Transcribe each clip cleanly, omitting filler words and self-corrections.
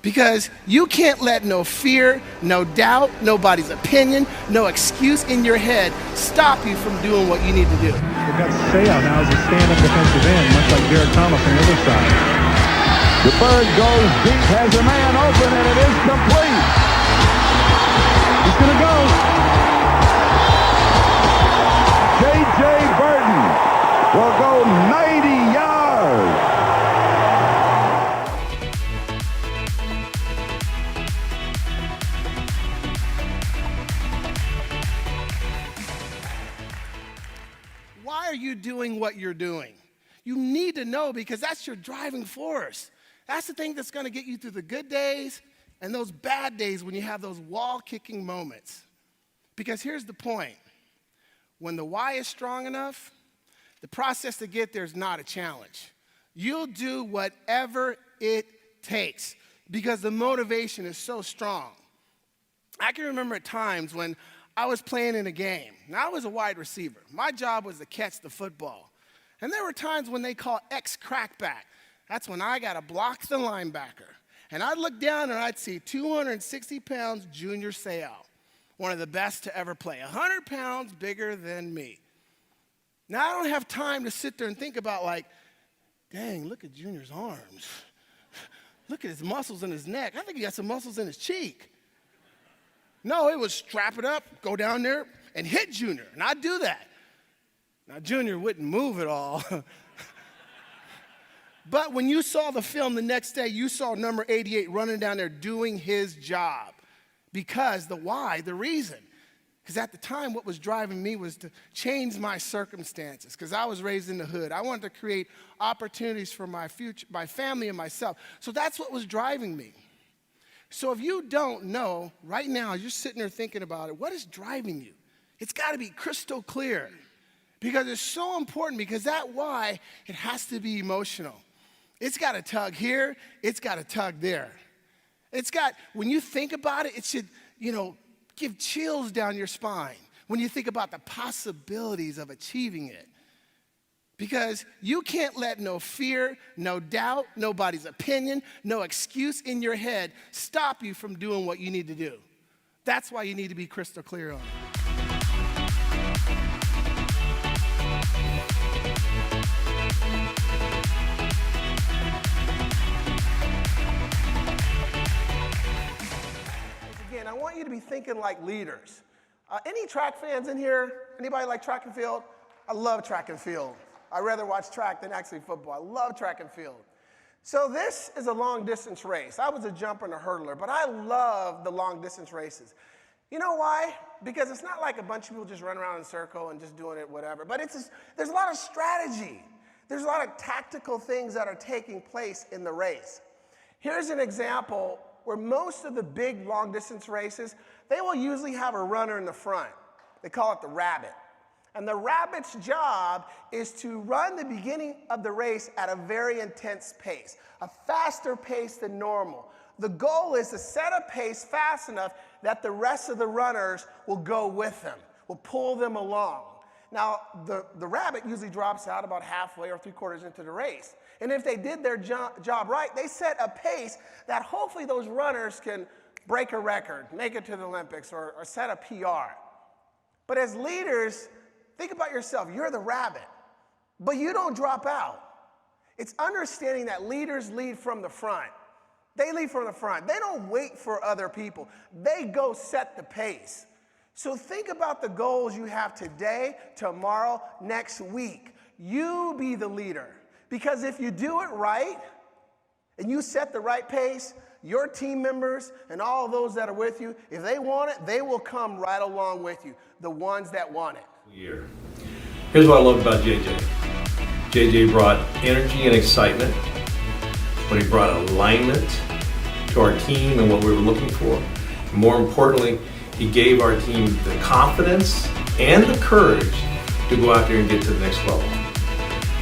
Because you can't let no fear, no doubt, nobody's opinion, no excuse in your head stop you from doing what you need to do. We've got Sayah now as a stand-up defensive end, much like Derek Thomas on the other side. The bird goes deep, has a man open, and it is complete. He's going to go. J.J. Birden will go 90 yards. Why are you doing what you're doing? You need to know, because that's your driving force. That's the thing that's going to get you through the good days and those bad days when you have those wall-kicking moments. Because here's the point. When the why is strong enough, the process to get there is not a challenge. You'll do whatever it takes because the motivation is so strong. I can remember times when I was playing in a game. Now, I was a wide receiver. My job was to catch the football. And there were times when they call X crackback. That's when I got to block the linebacker. And I'd look down and I'd see 260 pounds Junior Seau, one of the best to ever play, 100 pounds bigger than me. Now, I don't have time to sit there and think about like, dang, look at Junior's arms. Look at his muscles in his neck. I think he got some muscles in his cheek. No, it was strap it up, go down there, and hit Junior, and I'd do that. Now, Junior wouldn't move at all. But when you saw the film the next day, you saw number 88 running down there doing his job. Because the why, the reason. Because at the time, what was driving me was to change my circumstances. Because I was raised in the hood. I wanted to create opportunities for my future, my family, and myself. So that's what was driving me. So if you don't know, right now, you're sitting there thinking about it, what is driving you? It's got to be crystal clear. Because it's so important, because that why, it has to be emotional. It's got to tug here, it's got to tug there. It's got, when you think about it, it should, give chills down your spine when you think about the possibilities of achieving it. Because you can't let no fear, no doubt, nobody's opinion, no excuse in your head stop you from doing what you need to do. That's why you need to be crystal clear on it. Again, I want you to be thinking like leaders. Any track fans in here? Anybody like track and field? I love track and field. I'd rather watch track than actually football. I love track and field. So this is a long distance race. I was a jumper and a hurdler, but I love the long distance races. You know why? Because it's not like a bunch of people just run around in a circle and just doing it, whatever. But there's a lot of strategy. There's a lot of tactical things that are taking place in the race. Here's an example where most of the big long distance races, they will usually have a runner in the front. They call it the rabbit. And the rabbit's job is to run the beginning of the race at a very intense pace, a faster pace than normal. The goal is to set a pace fast enough that the rest of the runners will go with them, will pull them along. Now, the rabbit usually drops out about halfway or 3/4 into the race. And if they did their job right, they set a pace that hopefully those runners can break a record, make it to the Olympics, or set a PR. But as leaders, think about yourself. You're the rabbit, but you don't drop out. It's understanding that leaders lead from the front. They lead from the front. They don't wait for other people. They go set the pace. So think about the goals you have today, tomorrow, next week. You be the leader. Because if you do it right, and you set the right pace, your team members and all those that are with you, if they want it, they will come right along with you, the ones that want it. Here's what I love about JJ. JJ brought energy and excitement, but he brought alignment to our team and what we were looking for. And more importantly, he gave our team the confidence and the courage to go out there and get to the next level.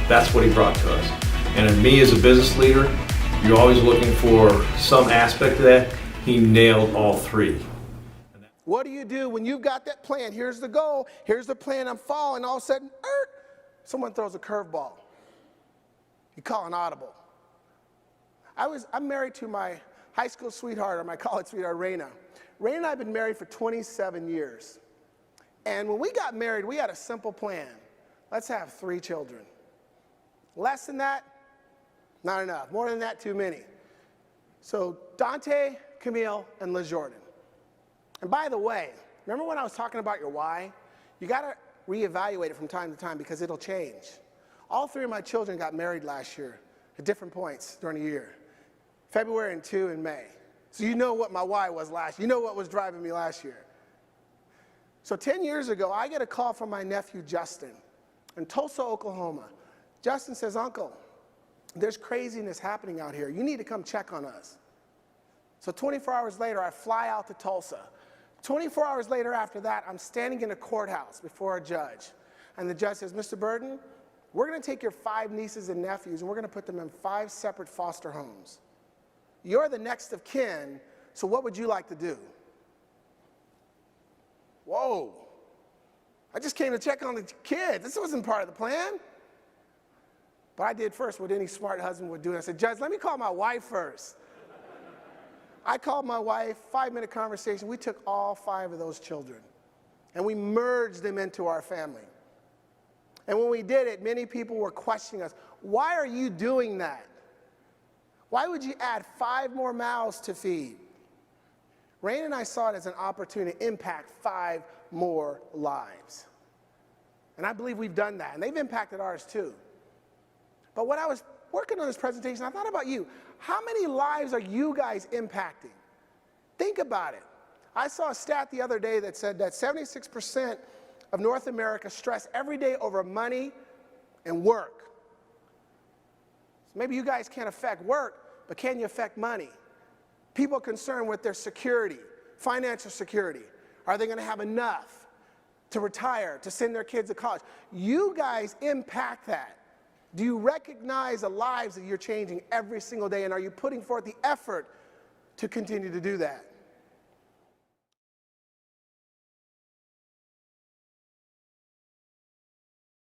That's what he brought to us. And in me as a business leader, you're always looking for some aspect of that. He nailed all three. What do you do when you've got that plan? Here's the goal. Here's the plan. I'm following. All of a sudden, someone throws a curveball. You call an audible. I'm married to my high school sweetheart, or my college sweetheart, Raina. Raina and I have been married for 27 years. And when we got married, we had a simple plan. Let's have 3 children. Less than that, not enough. More than that, too many. So Dante, Camille, and LeJordan. And by the way, remember when I was talking about your why? You got to reevaluate it from time to time because it'll change. All 3 of my children got married last year at different points during the year. February and 2 in May. So you know what my why was last year. You know what was driving me last year. So 10 years ago, I get a call from my nephew, Justin, in Tulsa, Oklahoma. Justin says, Uncle, there's craziness happening out here. You need to come check on us. So 24 hours later, I fly out to Tulsa. 24 hours later after that, I'm standing in a courthouse before a judge. And the judge says, Mr. Birden, we're going to take your 5 nieces and nephews, and we're going to put them in 5 separate foster homes. You're the next of kin, so what would you like to do? Whoa. I just came to check on the kids. This wasn't part of the plan. But I did first what any smart husband would do. And I said, Judge, let me call my wife first. I called my wife, 5-minute conversation. We took all 5 of those children, and we merged them into our family. And when we did it, many people were questioning us. Why are you doing that? Why would you add 5 more mouths to feed? Rain and I saw it as an opportunity to impact 5 more lives. And I believe we've done that, and they've impacted ours too. But when I was working on this presentation, I thought about you. How many lives are you guys impacting? Think about it. I saw a stat the other day that said that 76% of North America stress every day over money and work. So maybe you guys can't affect work, but can you affect money? People are concerned with their security, financial security. Are they going to have enough to retire, to send their kids to college? You guys impact that. Do you recognize the lives that you're changing every single day, and are you putting forth the effort to continue to do that?